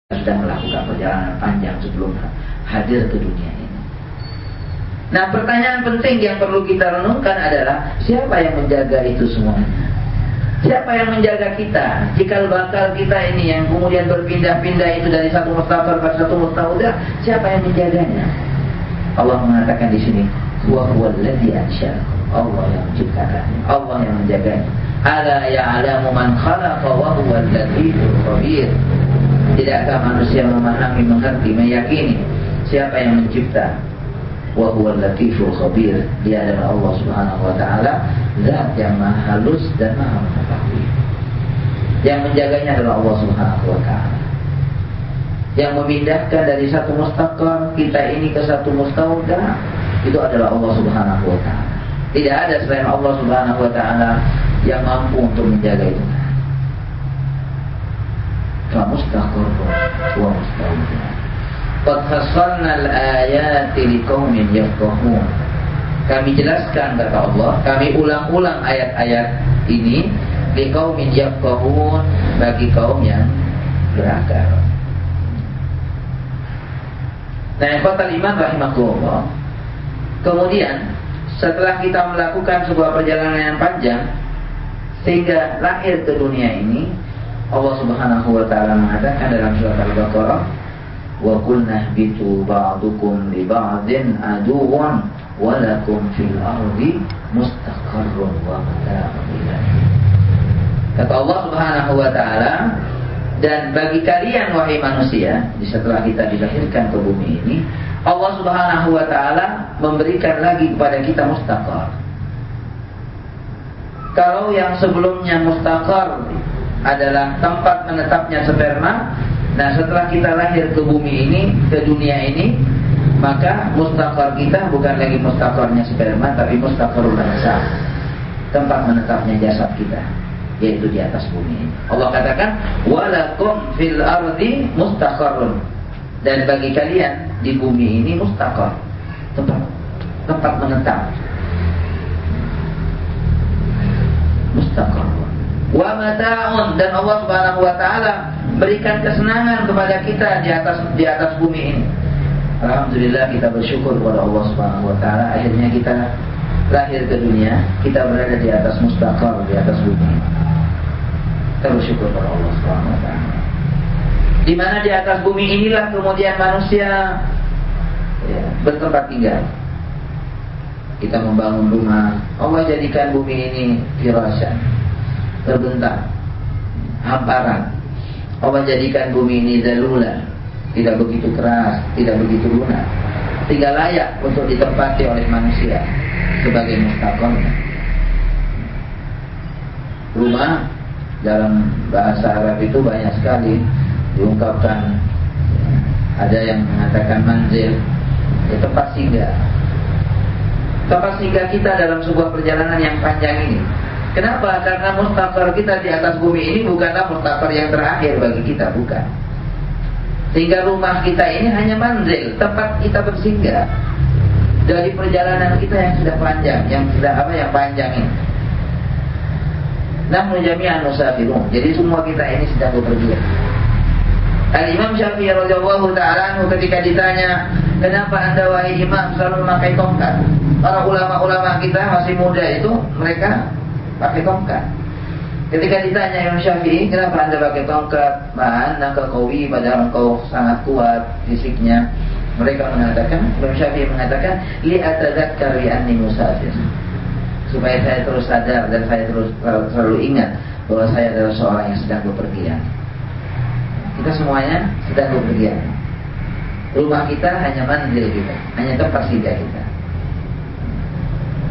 sudah melakukan perjalanan panjang sebelum hadir ke dunia ini. Nah, pertanyaan penting yang perlu kita renungkan adalah siapa yang menjaga itu semuanya? Siapa yang menjaga kita? Jika bakal kita ini yang kemudian berpindah-pindah itu dari satu mustaqar ke satu mustaudah, siapa yang menjaganya? Allah mengatakan di sini, wa huwallazi ansya'akum. Allah yang menciptakannya, Allah yang menjaganya. Ala ya'lamu man khalaqa wa huwal latiful khabir. Tidakkah manusia memahami, mengerti, meyakini siapa yang mencipta? Wa huwal latiful khabir. Dia adalah Allah Subhanahu wa taala, zat yang maha halus dan maha mengetahui. Yang menjaganya adalah Allah Subhanahu wa taala. Yang memindahkan dari satu mustaqar kita ini ke satu mustaudah, itu adalah Allah Subhanahu wa taala. Tidak ada selain Allah Subhanahu wa taala yang mampu untuk menjaga itu. Mustaqar wa mustaudah. Qad fassalna al-ayati liqaumin yafqahun. Kami jelaskan, kata Allah, kami ulang-ulang ayat-ayat ini liqaumin yafqahun, bagi kaum yang berakal. Nah, ikhwatal iman rahimakumullah. Kemudian setelah kita melakukan sebuah perjalanan yang panjang sehingga lahir ke dunia ini, Allah Subhanahu wa taala mengatakan dalam surat Al-Baqarah, wa qulna ihbitu ba'dukum li ba'din aduwwan wa lakum fil ardi mustaqarrun wa mata'un ilaih. Kata Allah Subhanahu wa taala, dan bagi kalian wahai manusia, setelah kita dilahirkan ke bumi ini, Allah Subhanahu wa taala memberikan lagi kepada kita mustaqar. Kalau yang sebelumnya mustaqar adalah tempat menetapnya sperma, nah setelah kita lahir ke bumi ini, ke dunia ini, maka mustaqar kita bukan lagi mustaqarnya sperma, tapi mustaqarul nasab, tempat menetapnya jasad kita, yaitu di atas bumi ini. Allah katakan, walakum fil ardi mustaqarrun, dan bagi kalian di bumi ini mustaqar, tempat menetap, mustaqar. Wa mata'un, dan Allah Subhanahu wa taala berikan kesenangan kepada kita di atas bumi ini. Alhamdulillah, kita bersyukur kepada Allah Subhanahu wa taala, akhirnya kita lahir ke dunia, kita berada di atas mustaqar, di atas bumi. Kita bersyukur kepada Allah Subhanahu wa taala. Di mana di atas bumi inilah kemudian manusia bertempat tinggal. Kita membangun rumah, Allah jadikan bumi ini firasyan, terbentang, hamparan. Allah jadikan bumi ini zalulan, tidak begitu keras, tidak begitu lunak, sehingga layak untuk ditempati oleh manusia sebagai mustaqarnya. Rumah dalam bahasa Arab itu banyak sekali diungkapkan. Ada yang mengatakan manzil, tempat singgah. Tempat singgah kita dalam sebuah perjalanan yang panjang ini. Kenapa? Karena mustaqar kita di atas bumi ini bukanlah mustaqar yang terakhir bagi kita, bukan. Sehingga rumah kita ini hanya manzil, tempat kita bersinggah dari perjalanan kita yang sudah panjang, yang panjang ini. Nahnu jami'an musafirun. Jadi semua kita ini sedang bepergian. Al-Imam Syafi'i radhiyallahu ta'ala anhu ketika ditanya, kenapa anda wahai imam selalu memakai tongkat? Para ulama-ulama kita masih muda itu mereka pakai tongkat. Ketika ditanya Imam Syafi'i, kenapa anda pakai tongkat? Ma'annaka qawi, padahal engkau sangat kuat fisiknya. Mereka mengatakan, Imam Syafi'i mengatakan, li atadzakkar anni musafir. Supaya saya terus sadar dan saya terus selalu ingat bahwa saya adalah seorang yang sedang bepergian. Kita semuanya sedang bepergian. Rumah kita hanya manzil kita, hanya tempat singgah kita.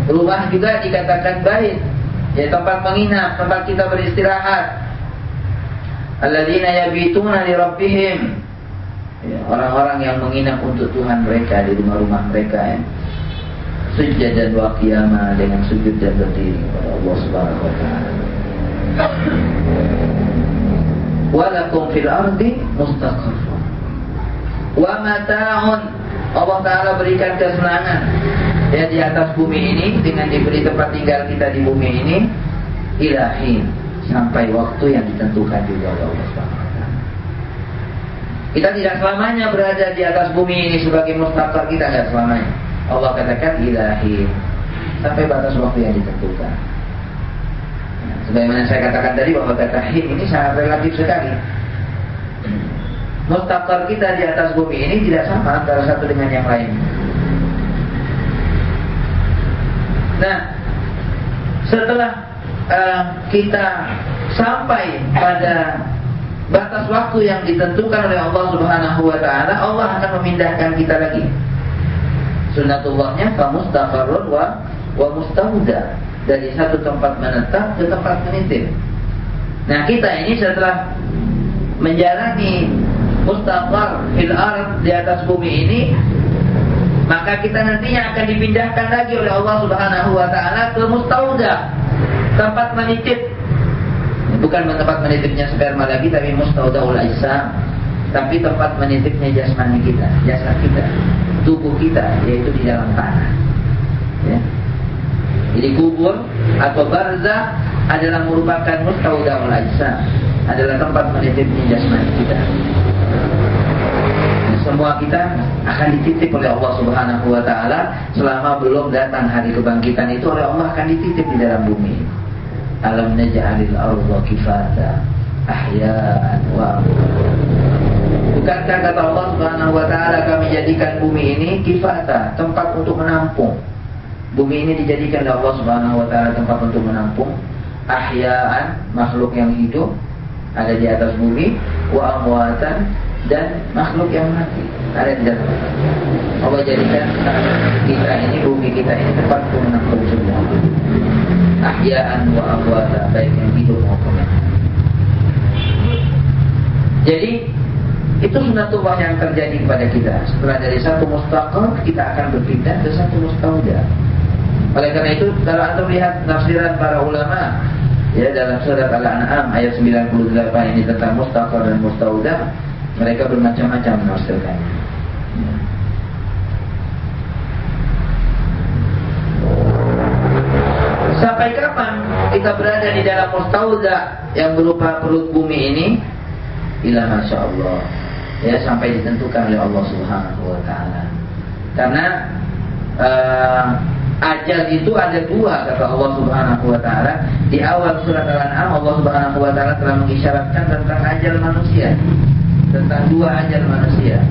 Rumah juga dikatakan bait, ya tempat menginap, tempat kita beristirahat. Alladzina yabituna li rabbihim, ya, orang-orang yang menginap untuk Tuhan mereka di rumah-rumah mereka, ya. Sujadan wa qiyama, dengan sujud dan berdiri kepada Allah Subhanahu wa taala. Walakum fil ardi mustaqarrun wa mata'un. Allah taala berikan kesenangan ya di atas bumi ini dengan diberi tempat tinggal kita di bumi ini ilahin, sampai waktu yang ditentukan juga oleh Allah Subhanahu wa taala. Kita tidak selamanya berada di atas bumi ini sebagai mustaqar, kita tidak selamanya. Allah katakan ilahi, sampai batas waktu yang ditentukan. Sebagaimana saya katakan tadi bahwa kata hin ini sangat relatif sekali. Mustaqar kita di atas bumi ini tidak sama antara satu dengan yang lain. Nah, setelah kita sampai pada batas waktu yang ditentukan oleh Allah Subhanahu wa taala, Allah akan memindahkan kita lagi. Sunnatullahnya fa mustaqarrun wa mustauda, dari satu tempat menetap ke tempat menitip. Nah, kita ini setelah menjalani mustaqar fil ard, di atas bumi ini, maka kita nantinya akan dipindahkan lagi oleh Allah Subhanahu wa taala ke mustauda, tempat menitip. Bukan tempat menitipnya sperma lagi, tapi mustaudaul ajsam, tapi tempat menitipnya jasmani kita, jasad kita, tubuh kita, yaitu di dalam tanah. Ya. Jadi kubur atau barzakh adalah merupakan mustaudaul ajsam, adalah tempat menitipnya jasmani kita. Semua kita akan dititip oleh Allah Subhanahu wa taala selama belum datang hari kebangkitan itu, oleh Allah akan dititip di dalam bumi. Alam naj'alil arda kifata ahya'an wa amwata. Bukankah kata Allah Subhanahu wa taala, kami jadikan bumi ini kifata, tempat untuk menampung. Bumi ini dijadikan oleh Allah Subhanahu wa taala tempat untuk menampung ahya'an, makhluk yang hidup ada di atas bumi, wa amwatan, dan makhluk yang mati ada di dalam. Allah jadikan kita ini, bumi kita ini tempat untuk menampung semua, ahya'an wa amwata, baik yang hidup maupun yang mati. Jadi itu sunnatullah yang terjadi kepada kita. Setelah dari satu mustaqar, kita akan berpindah ke satu mustauda. Oleh karena itu, kalau Anda lihat tafsiran para ulama, ya, dalam surat Al-An'am ayat 98 ini tentang mustaqar dan mustauda, mereka bermacam-macam menafsirkannya. Sampai kapan kita berada di dalam mustauda yang berupa perut bumi ini? Ila masya Allah, ya, sampai ditentukan oleh Allah Subhanahu wa taala. Karena ajal itu ada dua, kata Allah Subhanahu wa taala. Di awal surat Al-An'am, Allah Subhanahu wa taala telah mengisyaratkan tentang ajal manusia, tentang dua ajal manusia.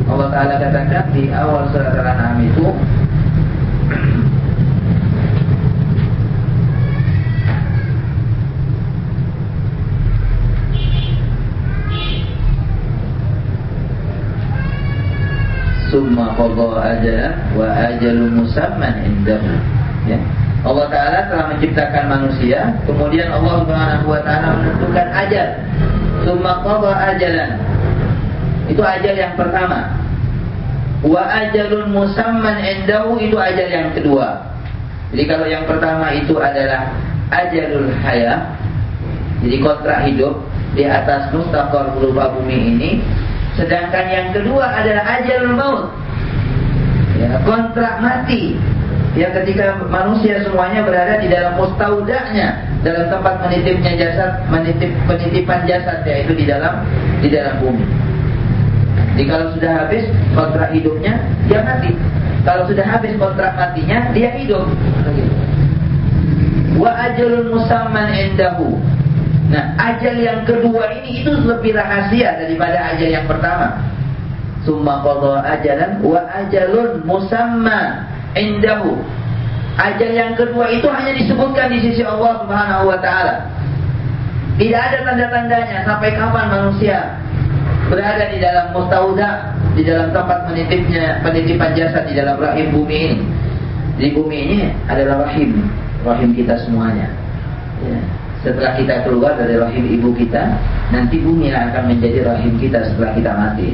Allah taala katakan di awal surat Al-An'am itu, summa qada ajalan wa ajalun musamman indahu. Ya. Allah taala telah menciptakan manusia, kemudian Allah Subhanahu wa taala menentukan ajal. Summa qada ajalan, itu ajal yang pertama. Wa ajalun musamman indahu, itu ajal yang kedua. Jadi kalau yang pertama itu adalah ajalul hayah, jadi kontrak hidup di atas mustaqar berupa bumi ini. Sedangkan yang kedua adalah ajalul maut, ya, kontrak mati, ya, ketika manusia semuanya berada di dalam mustaudanya, dalam tempat menitipnya jasad, penitipan jasad, yaitu di dalam bumi. Jadi kalau sudah habis kontrak hidupnya, dia mati. Kalau sudah habis kontrak matinya, dia hidup. Wa ajalun musamman indahu. Nah, ajal yang kedua ini itu lebih rahasia daripada ajal yang pertama. Summa qada ajalan wa ajalun musamma indahu. Ajal yang kedua itu hanya disebutkan di sisi Allah Subhanahu wa taala. Tidak ada tanda-tandanya sampai kapan manusia berada di dalam mustauda, di dalam tempat penitipan jasad di dalam rahim bumi ini. Di bumi ini adalah rahim kita semuanya. Ya. Setelah kita keluar dari rahim ibu kita, nanti bumi yang akan menjadi rahim kita setelah kita mati.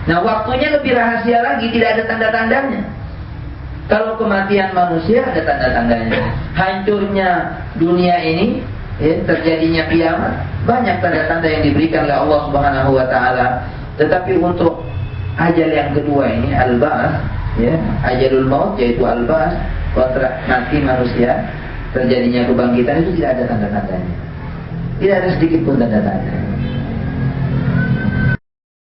Nah, waktunya lebih rahasia lagi, tidak ada tanda-tandanya. Kalau kematian manusia ada tanda-tandanya. Hancurnya dunia ini, ya, terjadinya kiamat, banyak tanda-tanda yang diberikan oleh Allah Subhanahu wa taala. Tetapi untuk ajal yang kedua ini, al-ba'ats, ya, ajalul maut, yaitu al-ba'ats, kontrak mati manusia, terjadinya kebangkitan, itu tidak ada tanda-tandanya. Tidak ada sedikit pun tanda-tanda.